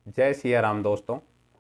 जय सिया राम दोस्तों।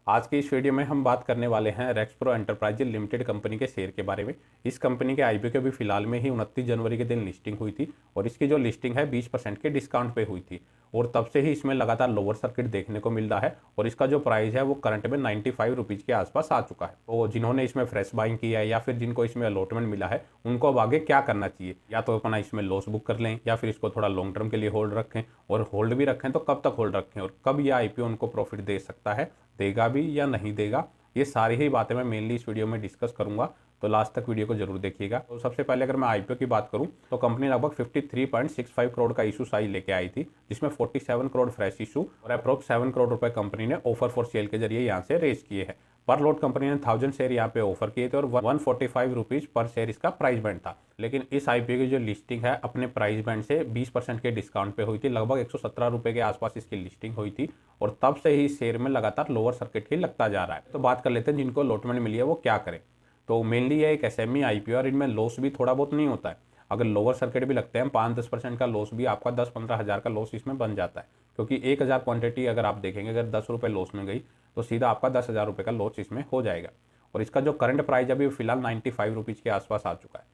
आज की इस वीडियो में हम बात करने वाले हैं रेक्सप्रो एंटरप्राइजेज लिमिटेड कंपनी के शेयर के बारे में। इस कंपनी के आईपीओ के भी फिलहाल में ही 29 जनवरी के दिन लिस्टिंग हुई थी और इसकी जो लिस्टिंग है 20% के डिस्काउंट पे हुई थी और तब से ही इसमें लगातार लोअर सर्किट देखने को मिल रहा है और इसका जो प्राइस है वो करंट में 95 रुपीज़ के आसपास आ चुका है। तो जिन्होंने इसमें फ्रेश बाइंग किया है या फिर जिनको इसमें अलॉटमेंट मिला है उनको अब आगे क्या करना चाहिए, या तो अपना इसमें लॉस बुक कर लें या फिर इसको थोड़ा लॉन्ग टर्म के लिए होल्ड रखें, और होल्ड भी रखें तो कब तक होल्ड रखें और कब यह आईपीओ उनको प्रॉफिट दे सकता है, देगा भी या नहीं देगा। ये सारी ही बातें मैं मेनली इस वीडियो में डिस्कस करूंगा, तो लास्ट तक वीडियो को जरूर देखिएगा। तो सबसे पहले अगर मैं आईपीओ की बात करूं तो कंपनी लगभग 53.65 करोड़ का इशू साइज लेके आई थी, जिसमें 47 करोड़ फ्रेश इशू और अप्रोक्स 7 करोड़ रुपए कंपनी ने ऑफर फॉर सेल के जरिए यहाँ से रेज किए हैं। पर लॉट कंपनी ने 1000 शेयर यहाँ पे ऑफर किए थे और 145 रुपीज़ पर शेयर इसका प्राइस बैंड था। लेकिन इस आईपीओ की जो लिस्टिंग है अपने प्राइस बैंड से 20% के डिस्काउंट पे हुई थी, लगभग 117 रुपये के आसपास इसकी लिस्टिंग हुई थी और तब से ही शेयर में लगातार लोअर सर्किट ही लगता जा रहा है। तो बात कर लेते हैं जिनको अलॉटमेंट मिली है वो क्या करें। तो मेनली ये एक एसएमई आईपीओ और इनमें लॉस भी थोड़ा बहुत नहीं होता है। अगर लोअर सर्किट भी लगते हैं 5-10% का लॉस भी आपका 10-15 हज़ार का लॉस इसमें बन जाता है, क्योंकि 1000 क्वांटिटी अगर आप देखेंगे, अगर 10 रुपये लॉस में गई तो सीधा आपका 10,000 रुपये का लॉस इसमें हो जाएगा। और इसका जो करंट प्राइस अभी फिलहाल 95 रुपीज़ के आसपास आ चुका है।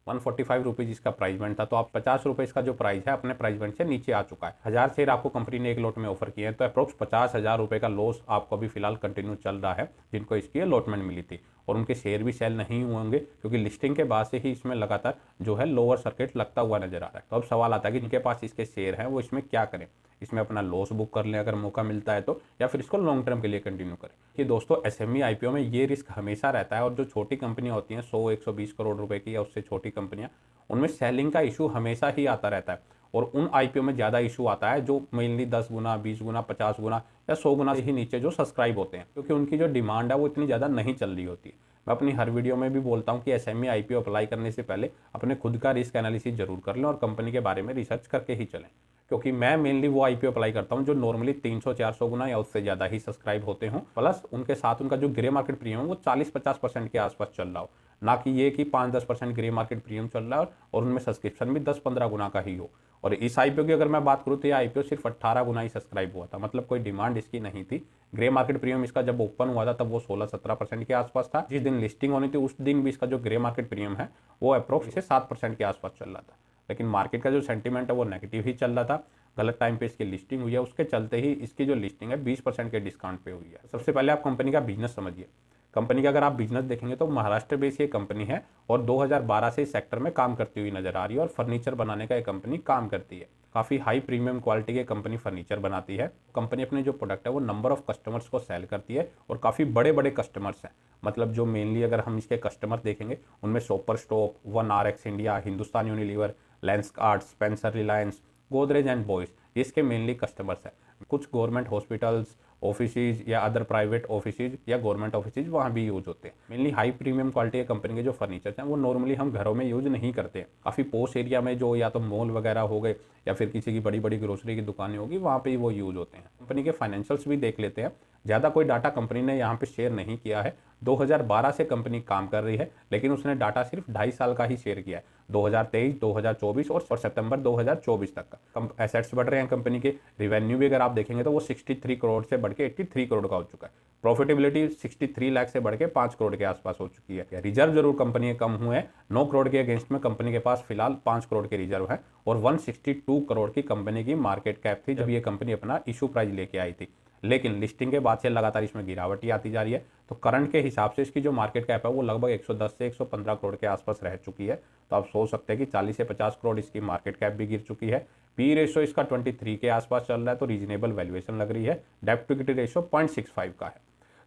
145 रुपीज़ इसका प्राइस बैंड था, तो आप 50 रुपये इसका जो प्राइस है अपने प्राइस बैंड से नीचे आ चुका है। 1000 शेयर आपको कंपनी ने एक लॉट में ऑफर किए हैं, तो अप्रोक्स 50,000 रुपये का लॉस आपको अभी फिलहाल कंटिन्यू चल रहा है जिनको इसकी अलॉटमेंट मिली थी। और उनके शेयर भी सेल नहीं हुए होंगे क्योंकि लिस्टिंग के बाद से ही इसमें लगातार जो है लोअर सर्किट लगता हुआ नजर आ रहा है। तो अब सवाल आता है कि जिनके पास इसके शेयर हैं वो इसमें क्या करें। इसमें अपना लॉस बुक कर लें अगर मौका मिलता है तो, या फिर इसको लॉन्ग टर्म के लिए कंटिन्यू करें। कि दोस्तों एसएमई आईपीओ में ये रिस्क हमेशा रहता है और जो छोटी कंपनियां होती हैं 100-120 करोड़ रुपए की या उससे छोटी कंपनियां, उनमें सेलिंग का इशू हमेशा ही आता रहता है। और उन आईपीओ में ज़्यादा इशू आता है जो मेनली 10 गुना, 20 गुना, 50 गुना या 100 गुना से ही नीचे जो सब्सक्राइब होते हैं, क्योंकि उनकी जो डिमांड है वो इतनी ज़्यादा नहीं चल रही होती है। मैं अपनी हर वीडियो में भी बोलता हूँ कि एसएमई आईपीओ अप्लाई करने से पहले अपने खुद का रिस्क एनालिसिस जरूर कर लें और कंपनी के बारे में रिसर्च करके ही चलें। क्योंकि मैं मेनली वो आईपीओ अप्लाई करता हूँ जो नॉर्मली 300-400 गुना या उससे ज़्यादा ही सब्सक्राइब होते हों, प्लस उनके साथ उनका जो ग्रे मार्केट प्रीमियम वो 40-50% के आसपास चल रहा हो, ना कि ये कि 5-10% ग्रे मार्केट प्रीमियम चल रहा है और उनमें सब्सक्रिप्शन भी 10-15 गुना का ही हो। और इस आईपीओ की अगर मैं बात करूँ तो ये आईपीओ सिर्फ 18 गुना ही सब्सक्राइब हुआ था, मतलब कोई डिमांड इसकी नहीं थी। ग्रे मार्केट प्रीमियम इसका जब ओपन हुआ था तब वो 16-17% के आसपास था। जिस दिन लिस्टिंग होनी थी उस दिन भी इसका जो ग्रे मार्केट प्रीमियम है वो अप्रोक्स से 7% के आसपास चल रहा था। लेकिन मार्केट का जो सेंटीमेंट है वो नेगेटिव ही चल रहा था। गलत टाइम पे इसकी लिस्टिंग हुई है, उसके चलते ही इसकी जो लिस्टिंग है 20% के डिस्काउंट पे हुई है। सबसे पहले आप कंपनी का बिजनेस समझिए। कंपनी का अगर आप बिजनेस देखेंगे तो महाराष्ट्र बेस्ड ये कंपनी है और 2012 से इस सेक्टर में काम करती हुई नजर आ रही है और फर्नीचर बनाने का ये कंपनी काम करती है। काफ़ी हाई प्रीमियम क्वालिटी की कंपनी फर्नीचर बनाती है। कंपनी अपने जो प्रोडक्ट है वो नंबर ऑफ कस्टमर्स को सेल करती है और काफ़ी बड़े बड़े कस्टमर्स हैं। मतलब जो मेनली अगर हम इसके कस्टमर देखेंगे उनमें shopper stop, 1RX India, Hindustan Unilever, Lenskart, Spencer Reliance, Godrej and boys, इसके मेनली कस्टमर्स हैं। कुछ गवर्नमेंट हॉस्पिटल्स, ऑफिसेज या अदर प्राइवेट ऑफिसेज या गवर्नमेंट ऑफिसेज वहाँ भी यूज होते हैं। मेनली हाई प्रीमियम क्वालिटी के कंपनी के जो फर्नीचर हैं वो नॉर्मली हम घरों में यूज नहीं करते हैं। काफ़ी पोस्ट एरिया में जो या तो मॉल वगैरह हो गए या फिर किसी की बड़ी बड़ी ग्रोसरी की दुकानें होगी वहाँ पे ही वो यूज होते हैं। कंपनी के फाइनेंशियल्स भी देख लेते हैं। ज़्यादा कोई डाटा कंपनी ने यहाँ पे शेयर नहीं किया है। 2012 से कंपनी काम कर रही है लेकिन उसने डाटा सिर्फ 2.5 साल का ही शेयर किया है, 2023, 2024 और सितंबर 2024 तक का। एसेट्स बढ़ रहे हैं कंपनी के। रिवेन्यू भी अगर आप देखेंगे तो वो 63 करोड़ से बढ़ के 83 करोड़ का हो चुका है। प्रॉफिटेबिलिटी 63 लाख से बढ़ के 5 करोड़ के आसपास हो चुकी है। रिजर्व जरूर कंपनी के कम हुए हैं, 9 करोड़ के अगेंस्ट में कंपनी के पास फिलहाल 5 करोड़ के रिजर्व है और 162 करोड़ की कंपनी की मार्केट कैप थी जब ये कंपनी अपना इशू प्राइस लेके आई थी। लेकिन लिस्टिंग के बाद से लगातार इसमें गिरावट ही आती जा रही है। तो करंट के हिसाब से इसकी जो मार्केट कैप है वो लगभग 110 से 115 करोड़ के आसपास रह चुकी है। तो आप सोच सकते हैं कि 40 से 50 करोड़ इसकी मार्केट कैप भी गिर चुकी है। पी रेशो इसका 23 के आसपास चल रहा है, तो रीजनेबल वैल्यूएशन लग रही है। डेब्ट टू इक्विटी रेशो 0.65 का है।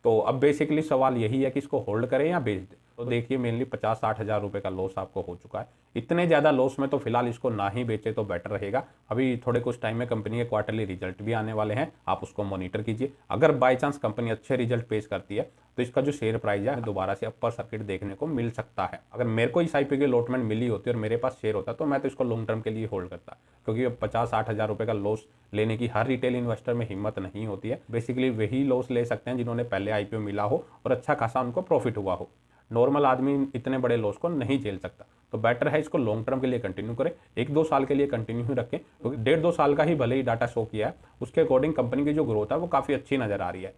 तो अब बेसिकली सवाल यही है कि इसको होल्ड करें या बेच दें। तो देखिए मेनली 50-60 हज़ार रुपये का लॉस आपको हो चुका है। इतने ज़्यादा लॉस में तो फिलहाल इसको ना ही बेचे तो बेटर रहेगा। अभी थोड़े कुछ टाइम में कंपनी के क्वार्टरली रिजल्ट भी आने वाले हैं, आप उसको मॉनिटर कीजिए। अगर बाई चांस कंपनी अच्छे रिजल्ट पेश करती है तो इसका जो शेयर प्राइस है दोबारा से अपर सर्किट देखने को मिल सकता है। अगर मेरे को इस आईपीओ की अलॉटमेंट मिली होती और मेरे पास शेयर होता तो मैं तो इसको लॉन्ग टर्म के लिए होल्ड करता, क्योंकि अब 50-60 हज़ार रुपये का लॉस लेने की हर रिटेल इन्वेस्टर में हिम्मत नहीं होती है। बेसिकली वही लॉस ले सकते हैं जिन्होंने पहले आईपीओ मिला हो और अच्छा खासा उनको प्रॉफिट हुआ हो। नॉर्मल आदमी इतने बड़े लॉस को नहीं झेल सकता। तो बेटर है इसको लॉन्ग टर्म के लिए कंटिन्यू करें, 1-2 साल के लिए कंटिन्यू ही रखें, क्योंकि 1.5-2 साल का ही भले ही डाटा शो किया है, उसके अकॉर्डिंग कंपनी की जो ग्रोथ है वो काफ़ी अच्छी नजर आ रही है।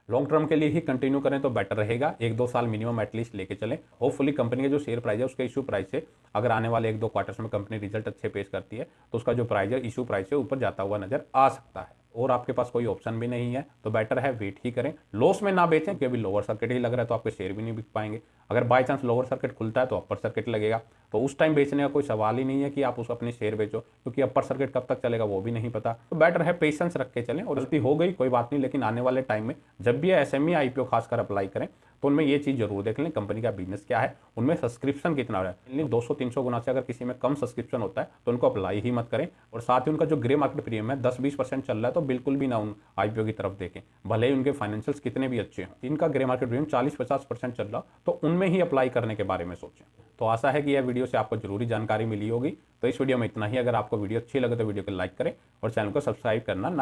लॉन्ग टर्म के लिए ही कंटिन्यू करें तो बेटर रहेगा, 1-2 साल मिनिमम एटलीस्ट लेके चलें। होपफुली कंपनी के जो शेयर प्राइस है उसके इशू प्राइस से अगर आने वाले 1-2 क्वार्टर्स में कंपनी रिजल्ट अच्छे पेश करती है तो उसका जो प्राइस है इशू प्राइस से ऊपर जाता हुआ नजर आ सकता है, और आपके पास कोई ऑप्शन भी नहीं है तो बेटर है वेट ही करें। लॉस में ना बेचें, क्योंकि लोअर सर्किट ही लग रहा है तो आपके शेयर भी नहीं बिक पाएंगे। अगर बाय चांस लोअर सर्किट खुलता है तो अपर सर्किट लगेगा, तो उस टाइम बेचने का कोई सवाल ही नहीं है कि आप उस अपने शेयर बेचो, क्योंकि अपर सर्किट कब तक चलेगा वो भी नहीं पता। तो बेटर है पेशेंस रख के चलें, और गलती हो गई कोई बात नहीं, लेकिन आने वाले टाइम में जब भी एसएमई आईपीओ खासकर अप्लाई करें तो उनमें ये चीज़ जरूर देख लें कंपनी का बिजनेस क्या है, उनमें सब्सक्रिप्शन कितना हो रहा है। 200-300 गुना से अगर किसी में कम सब्सक्रिप्शन होता है तो उनको अप्लाई ही मत करें। और साथ ही उनका जो ग्रे मार्केट प्रीमियम है 10-20% चल रहा है तो बिल्कुल भी ना उन आईपीओ की तरफ देखें, भले ही उनके फाइनेंशियल्स कितने भी अच्छे हों। इनका ग्रे मार्केट प्रीमियम 40-50% चल रहा तो उनमें ही अप्लाई करने के बारे में सोचें। तो आशा है कि यह वीडियो से आपको जरूरी जानकारी मिली होगी। तो इस वीडियो में इतना ही। अगर आपको वीडियो अच्छी लगे तो वीडियो को लाइक करें और चैनल को सब्सक्राइब करना ना